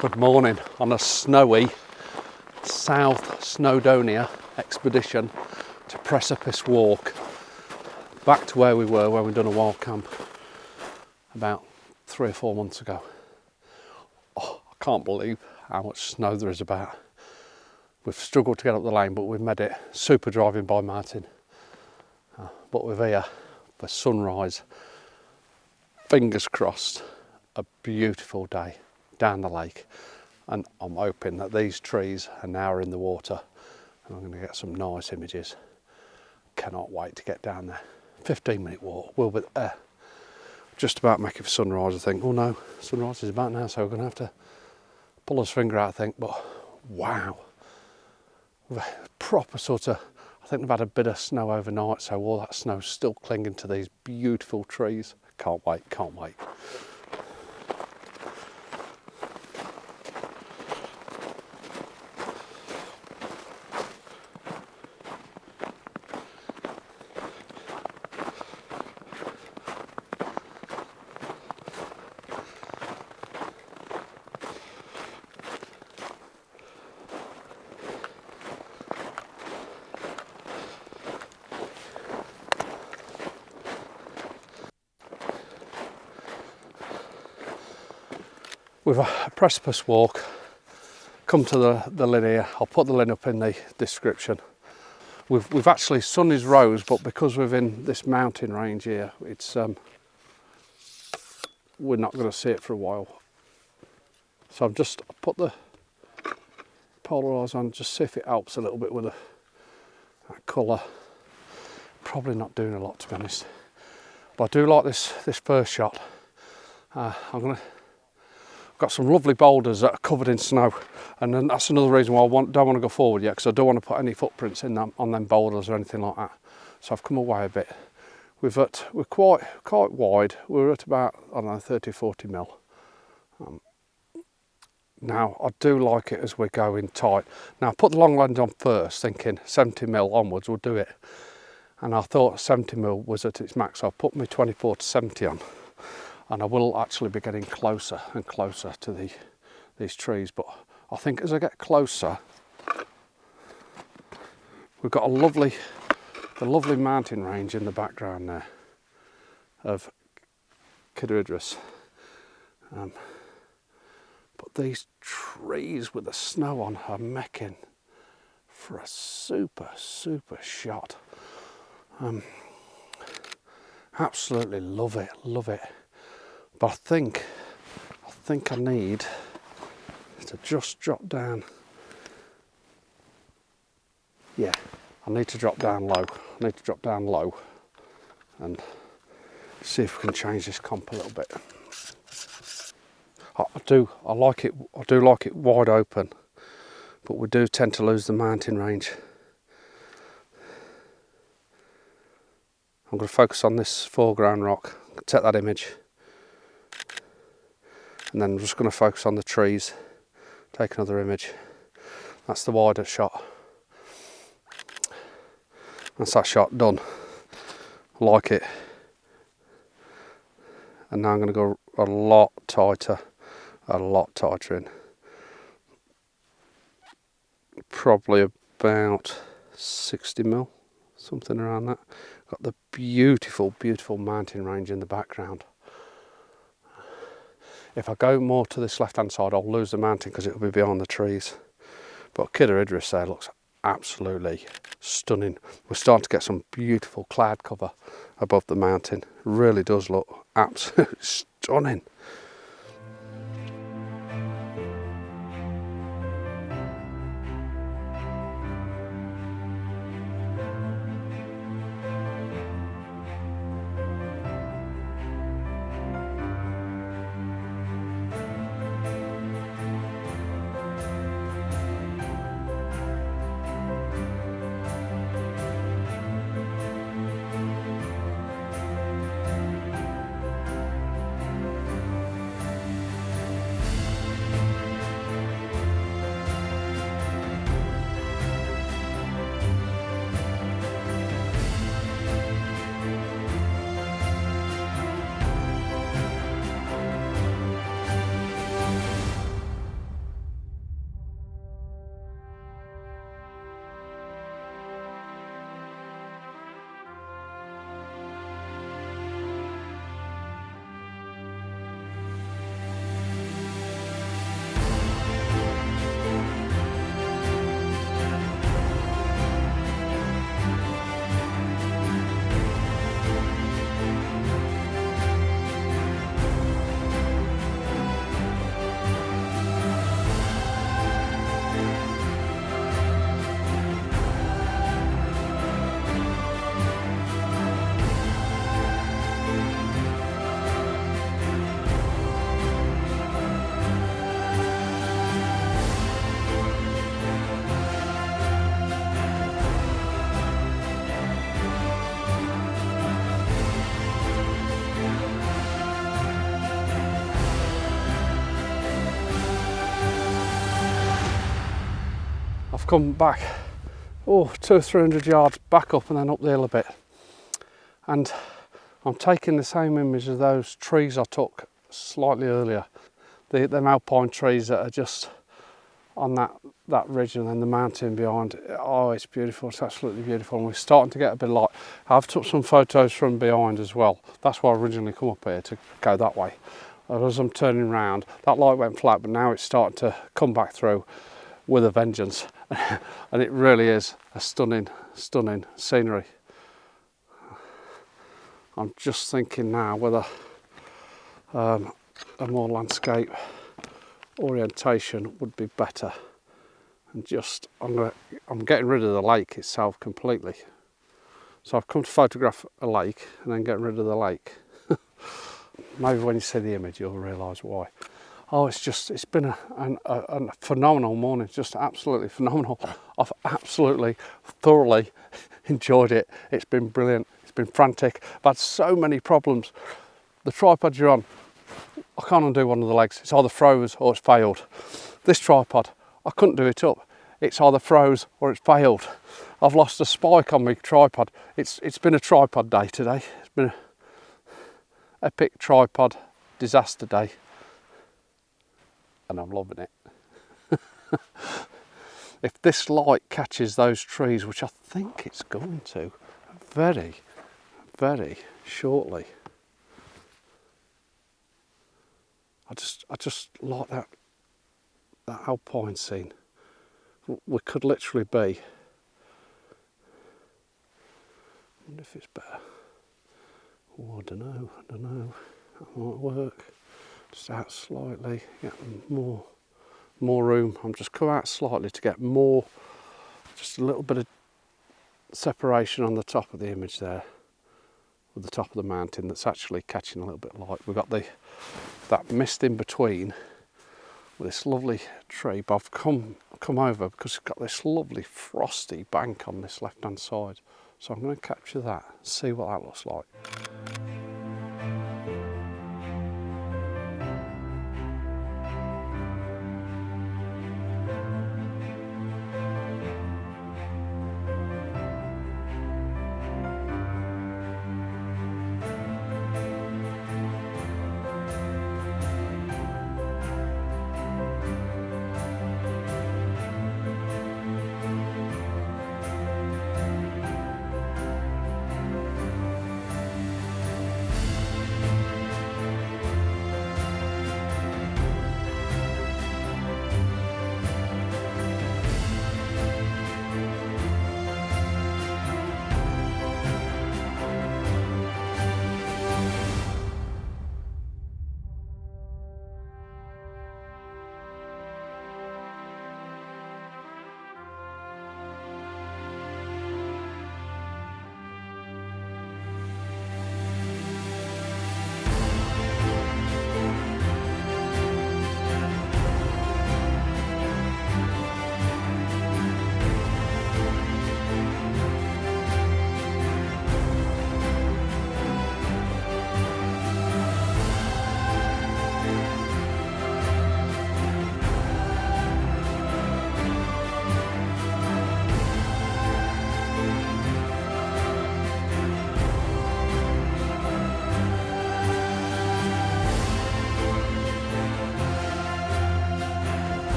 Good morning on a snowy South Snowdonia expedition to Precipice Walk, back to where we were when we'd done a wild camp about 3 or 4 months ago. Oh, I can't believe how much snow there is about. We've struggled to get up the lane, but we've made it. Super driving by Martin, but we're here for sunrise. Fingers crossed, a beautiful day down the lake, and I'm hoping that these trees are now in the water and I'm going to get some nice images. Cannot wait to get down there. 15-minute walk, we'll be there. Just about making for sunrise, I think. Oh no, sunrise is about now, so we're going to have to pull his finger out, I think. But wow, proper sort of, I think they've had a bit of snow overnight, so all that snow's still clinging to these beautiful trees. Can't wait, can't wait. With a Precipice Walk, come to the lid here. I'll put the lid up in the description. We've actually, sun is rose, but because we're in this mountain range here, it's we're not going to see it for a while. So I've just put the polarizer on, just see if it helps a little bit with that colour. Probably not doing a lot, to be honest. But I do like this first shot. Got some lovely boulders that are covered in snow, and then that's another reason why I don't want to go forward yet, because I don't want to put any footprints in them, on them boulders or anything like that. So I've come away a bit. We're quite wide. We're at about, I don't know, 30-40 mil. Now I do like it as we're going tight. Now I put the long lens on first, thinking 70 mil onwards will do it, and I thought 70 mil was at its max. So I put my 24-70 on. And I will actually be getting closer and closer to these trees. But I think as I get closer, we've got the lovely mountain range in the background there of Idris. But these trees with the snow on are making for a super shot. Absolutely love it, love it. But I think I need to just drop down. Yeah, I need to drop down low. I need to drop down low and see if we can change this comp a little bit. I do like it wide open, but we do tend to lose the mountain range. I'm going to focus on this foreground rock, take that image. And then I'm just going to focus on the trees, take another image. That's the wider shot. That's that shot done. I like it. And now I'm going to go a lot tighter in. Probably about 60 mil, something around that. Got the beautiful mountain range in the background. If I go more to this left-hand side, I'll lose the mountain because it'll be behind the trees. But Idris there looks absolutely stunning. We're starting to get some beautiful cloud cover above the mountain. It really does look absolutely stunning. come back, 200 or 300 yards back up and then up the hill a bit. And I'm taking the same image as those trees I took slightly earlier. Them alpine trees that are just on that ridge and then the mountain behind. Oh, it's beautiful, it's absolutely beautiful. And we're starting to get a bit of light. I've took some photos from behind as well. That's why I originally come up here, to go that way. As I'm turning around, that light went flat, but now it's starting to come back through with a vengeance. And it really is a stunning, stunning scenery. I'm just thinking now whether a more landscape orientation would be better. And just, I'm getting rid of the lake itself completely. So I've come to photograph a lake and then getting rid of the lake. Maybe when you see the image you'll realise why. Oh, it's been a phenomenal morning, just absolutely phenomenal. I've absolutely thoroughly enjoyed it. It's been brilliant, it's been frantic. I've had so many problems. The tripod you're on, I can't undo one of the legs. It's either froze or it's failed. This tripod, I couldn't do it up. It's either froze or it's failed. I've lost a spike on my tripod. It's been a tripod day today. It's been an epic tripod disaster day. And I'm loving it. If this light catches those trees, which I think it's going to, very, very shortly. I just like that alpine scene. We could literally be. I wonder if it's better. Oh, I don't know. That might work. Just out slightly, get more room. I'm just come out slightly to get more, just a little bit of separation on the top of the image there, with the top of the mountain that's actually catching a little bit of light. We've got that mist in between with this lovely tree, but I've come over because it's got this lovely frosty bank on this left hand side. So I'm going to capture that, see what that looks like.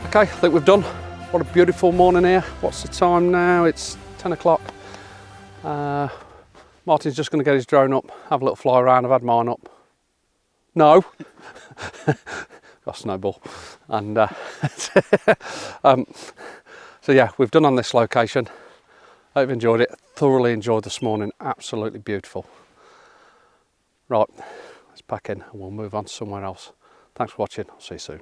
Okay, I think we've done. What a beautiful morning here. What's the time now? It's 10 o'clock. Martin's just going to get his drone up, have a little fly around. I've had mine up. No. Got a snowball. And so yeah, we've done on this location. I hope you've enjoyed it. Thoroughly enjoyed this morning. Absolutely beautiful. Right, let's pack in and we'll move on to somewhere else. Thanks for watching. I'll see you soon.